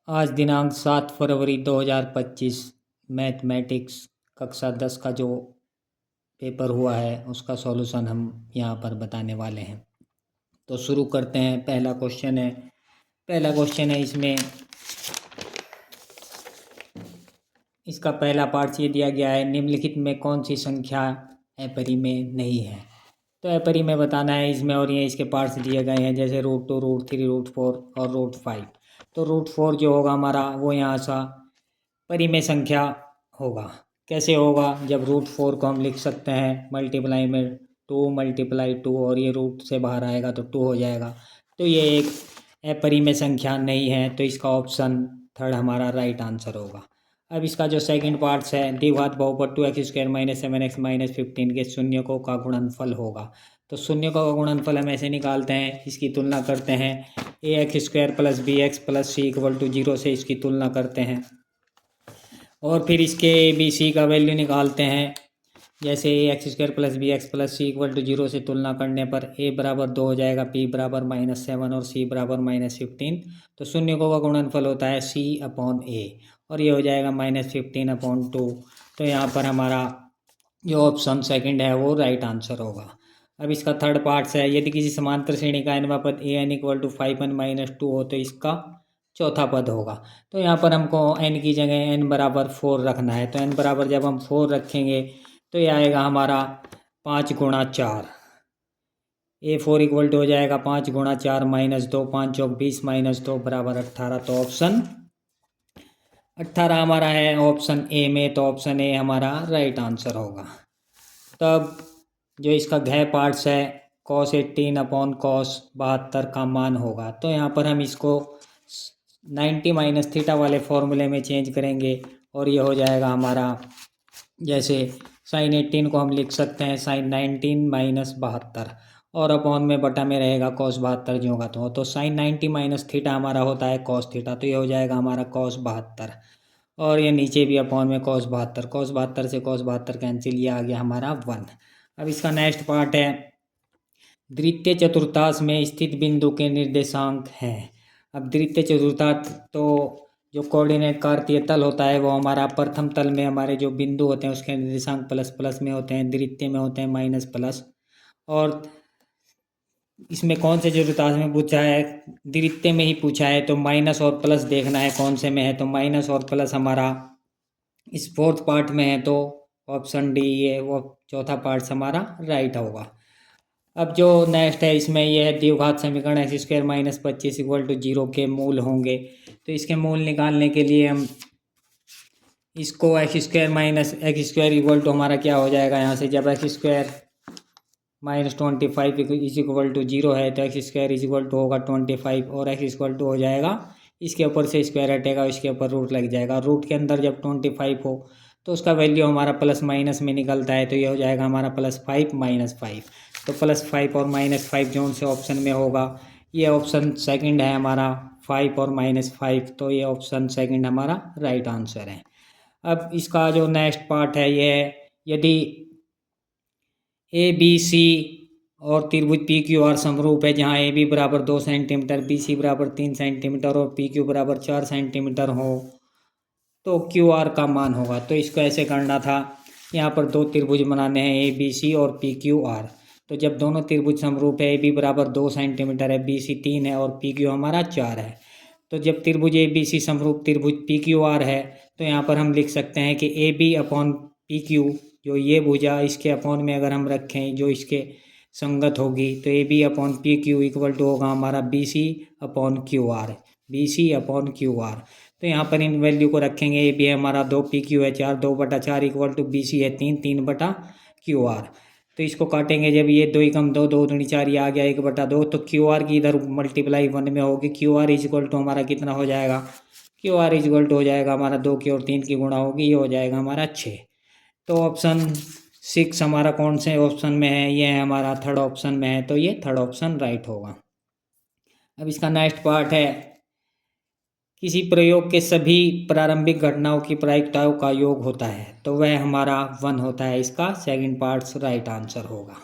आज दिनांक 7 फरवरी 2025 मैथमेटिक्स कक्षा 10 का जो पेपर हुआ है उसका सॉल्यूशन हम यहाँ पर बताने वाले हैं। तो शुरू करते हैं। पहला क्वेश्चन है इसमें इसका पहला पार्ट ये दिया गया है, निम्नलिखित में कौन सी संख्या अपरिमेय नहीं है। तो अपरिमेय बताना है इसमें, और ये इसके पार्ट्स दिए गए हैं जैसे √2, √3, √4 और √5। तो √4 जो होगा हमारा वो यहाँ सा परिमेय संख्या होगा। कैसे होगा? जब √4 को हम लिख सकते हैं मल्टीप्लाई में 2 × 2 और ये रूट से बाहर आएगा तो 2 हो जाएगा। तो ये एक अपरिमेय संख्या नहीं है, तो इसका ऑप्शन थर्ड हमारा राइट आंसर होगा। अब इसका जो सेकंड पार्ट्स है, द्विघात बहुपद 2x² - 7x - 15 के शून्यकों का गुणनफल होगा। तो शून्यकों का गुणनफल हम ऐसे निकालते हैं, इसकी तुलना करते हैं ax² + bx + c = 0 से इसकी तुलना करते हैं और फिर इसके bc का वैल्यू निकालते हैं। जैसे ax² + bx + c = 0 से तुलना करने पर a बराबर 2 हो जाएगा, p बराबर -7 और c बराबर -15। तो शून्यकों का गुणनफल होता है c/a और ये हो जाएगा -15/2। तो यहाँ पर हमारा जो ऑप्शन सेकंड है वो राइट आंसर होगा। अब इसका थर्ड पार्ट्स है, यदि किसी समांतर श्रेणी का n वां पद an = 5n - 2 हो तो इसका चौथा पद होगा। तो यहाँ पर हमको n की जगह n बराबर 4 रखना है। तो n बराबर जब हम 4 रखेंगे तो ये आएगा हमारा 5 × 4। a4 = हो जाएगा 5 × 4 - 2, 5 × 20 - 2 बराबर 18। तो ऑप्शन 18 हमारा है ऑप्शन ए में। तो ऑप्शन ए हमारा राइट आंसर होगा। तब जो इसका घ पार्ट्स है cos 18/cos 72 का मान होगा। तो यहाँ पर हम इसको 90 - थीटा वाले फॉर्मूले में चेंज करेंगे और ये हो जाएगा हमारा, जैसे sin 18 को हम लिख सकते हैं sin 19 - 72 और अपॉन में बटा में रहेगा cos 72 जो होगा। तो sin 90 - थीटा हमारा होता है cos थीटा, तो ये हो जाएगा हमारा cos 72 और ये नीचे भी अपॉन में cos 72 से cos 72 कैंसिल, ये आ गया हमारा 1। अब इसका नेक्स्ट पार्ट है, द्वितीय चतुर्थांश में स्थित बिंदु के निर्देशांक हैं। अब द्वितीय चतुर्थांश तो जो कोऑर्डिनेट कार्तीय तल होता है वो हमारा प्रथम तल में हमारे जो बिंदु होते हैं उसके निर्देशांक प्लस प्लस में होते हैं, द्वितीय में होते हैं माइनस प्लस। और इसमें कौन से चतुर्थांश में पूछा है? द्वितीय में ही पूछा है, तो माइनस और प्लस देखना है कौन से में है। तो माइनस और प्लस हमारा इस फोर्थ पार्ट में है, तो ऑप्शन डी ये वो चौथा पार्ट हमारा राइट होगा। अब जो नेक्स्ट है इसमें यह है द्विघात समीकरण x² - 25 = 0 के मूल होंगे। तो इसके मूल निकालने के लिए हम इसको x² - हमारा क्या हो जाएगा यहाँ से, जब x² - 25 = 0 है तो x² होगा 25 और x हो जाएगा, इसके ऊपर से स्क्वायर हटेगा, इसके ऊपर रूट लग जाएगा। रूट के अंदर जब 25 हो तो उसका वैल्यू हमारा प्लस माइनस में निकलता है, तो ये हो जाएगा हमारा +5 - 5। तो +5 और -5 जो से ऑप्शन में होगा, ये ऑप्शन सेकंड है हमारा 5 और -5। तो ये ऑप्शन सेकंड हमारा राइट आंसर है। अब इसका जो नेक्स्ट पार्ट है ये है, यदि ABC और त्रिभुज PQR समरूप है, जहाँ AB बराबर 2 सेंटीमीटर, BC बराबर 3 सेंटीमीटर और PQ बराबर 4 सेंटीमीटर हो तो QR का मान होगा। तो इसको ऐसे करना था, यहाँ पर दो त्रिभुज बनाने हैं ABC और PQR। तो जब दोनों त्रिभुज समरूप है, AB बराबर 2 सेंटीमीटर है, BC 3 है और PQ हमारा 4 है। तो जब त्रिभुज ABC समरूप त्रिभुज PQR है तो यहाँ पर हम लिख सकते हैं कि AB/PQ, जो ये भुजा इसके अपॉन में अगर हम रखें जो इसके संगत होगी, तो AB/PQ = होगा हमारा BC/QR, BC/QR। तो यहाँ पर इन वैल्यू को रखेंगे, AB है हमारा 2, PQ है 4, 2/4 = BC है 3, 3/QR। तो इसको काटेंगे, जब ये 2 × 2, 2 × 4 ये आ गया 1/2। तो QR की इधर मल्टीप्लाई 1 में होगी। QR = हमारा कितना हो जाएगा? QR = हो जाएगा हमारा 2 की और 3 की गुणा होगी, ये हो जाएगा हमारा 6। तो ऑप्शन 6 हमारा कौन से ऑप्शन में है? ये है हमारा थर्ड ऑप्शन में है, तो ये थर्ड ऑप्शन राइट होगा। अब इसका नेक्स्ट पार्ट है, किसी प्रयोग के सभी प्रारंभिक घटनाओं की प्रायिकताओं का योग होता है, तो वह हमारा 1 होता है। इसका सेकंड पार्ट राइट आंसर होगा।